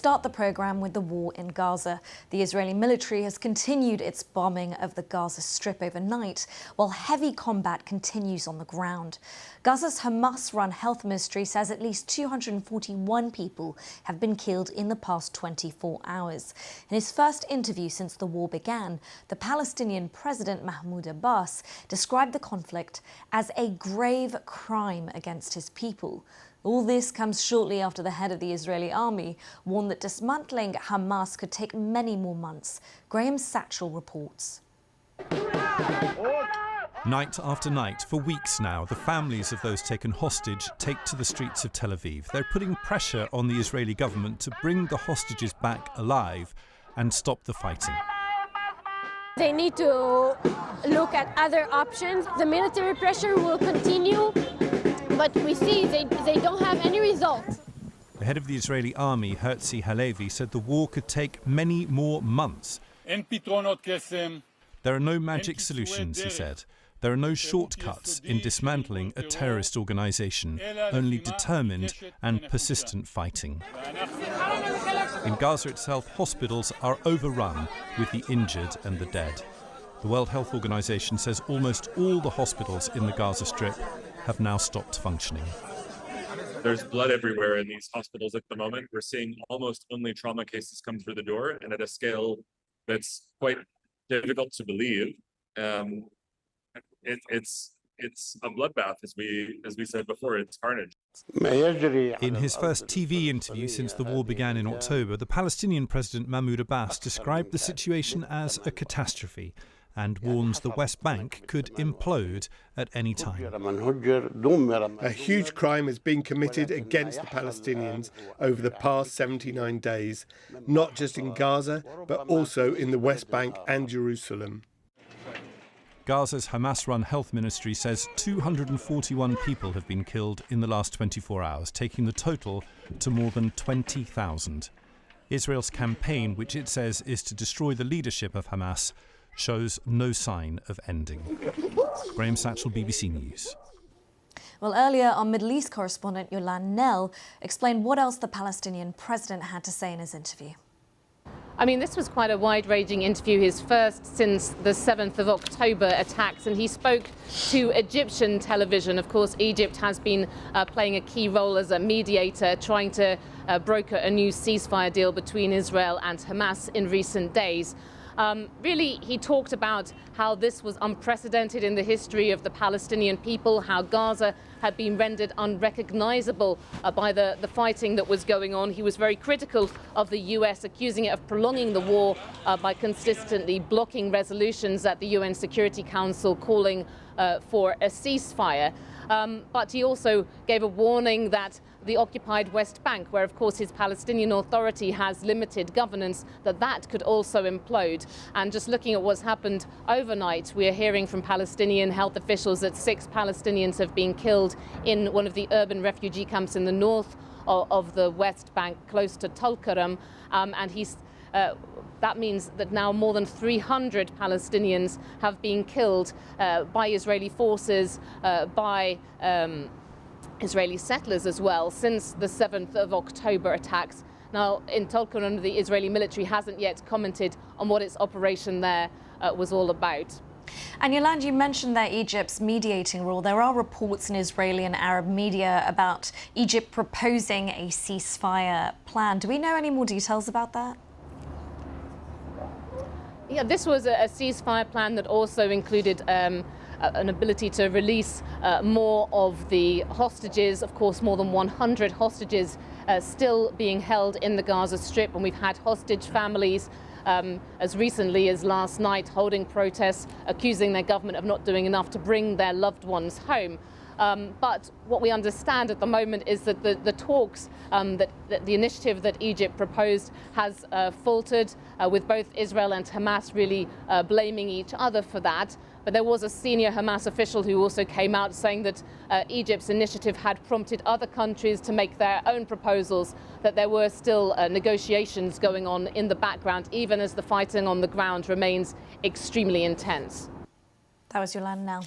start the programme with the war in Gaza. The Israeli military has continued its bombing of the Gaza Strip overnight, while heavy combat continues on the ground. Gaza's Hamas-run health ministry says at least 241 people have been killed in the past 24 hours. In his first interview since the war began, the Palestinian President Mahmoud Abbas described the conflict as a grave crime against his people. All this comes shortly after the head of the Israeli army warned that dismantling Hamas could take many more months. Graham Satchell reports. Night after night, for weeks now, the families of those taken hostage take to the streets of Tel Aviv. They're putting pressure on the Israeli government to bring the hostages back alive and stop the fighting. They need to look at other options. The military pressure will continue, but we see they don't have any results. The head of the Israeli army, Herzi Halevi, said the war could take many more months. There are no magic solutions, he said. There are no shortcuts in dismantling a terrorist organization, only determined and persistent fighting. In Gaza itself, hospitals are overrun with the injured and the dead. The World Health Organization says almost all the hospitals in the Gaza Strip have now stopped functioning. There's blood everywhere in these hospitals at the moment. We're seeing almost only trauma cases come through the door, and at a scale that's quite difficult to believe. It's a bloodbath, as we said before. It's carnage. In his first TV interview since the war began in October, the Palestinian President Mahmoud Abbas described the situation as a catastrophe and warns the West Bank could implode at any time. A huge crime has been committed against the Palestinians over the past 79 days, not just in Gaza, but also in the West Bank and Jerusalem. Gaza's Hamas-run health ministry says 241 people have been killed in the last 24 hours, taking the total to more than 20,000. Israel's campaign, which it says is to destroy the leadership of Hamas, shows no sign of ending. Graham Satchell, BBC News. Well, earlier, our Middle East correspondent Yolande Knell explained what else the Palestinian president had to say in his interview. I mean, this was quite a wide-ranging interview, his first since the 7th of October attacks, and he spoke to Egyptian television. Of course, Egypt has been playing a key role as a mediator, trying to broker a new ceasefire deal between Israel and Hamas in recent days. Really, he talked about how this was unprecedented in the history of the Palestinian people, how Gaza had been rendered unrecognizable by the fighting that was going on. He was very critical of the US, accusing it of prolonging the war by consistently blocking resolutions at the UN Security Council calling for a ceasefire. But he also gave a warning that the occupied West Bank, where of course his Palestinian Authority has limited governance, that could also implode. And just looking at what's happened overnight, we are hearing from Palestinian health officials that 6 Palestinians have been killed in one of the urban refugee camps in the north of the West Bank, close to Tulkarem, and that means that now more than 300 Palestinians have been killed by Israeli forces, by Israeli settlers as well, since the 7th of October attacks. Now, in Tulkarem, the Israeli military hasn't yet commented on what its operation there was all about. And Yolande, you mentioned there Egypt's mediating role. There are reports in Israeli and Arab media about Egypt proposing a ceasefire plan. Do we know any more details about that? Yeah, this was a ceasefire plan that also included an ability to release more of the hostages. Of course, more than 100 hostages still being held in the Gaza Strip, and we've had hostage families as recently as last night holding protests, accusing their government of not doing enough to bring their loved ones home. But what we understand at the moment is that the talks, that the initiative that Egypt proposed has faltered, with both Israel and Hamas really blaming each other for that. But there was a senior Hamas official who also came out saying that Egypt's initiative had prompted other countries to make their own proposals, that there were still negotiations going on in the background, even as the fighting on the ground remains extremely intense. That was Yolande Knell.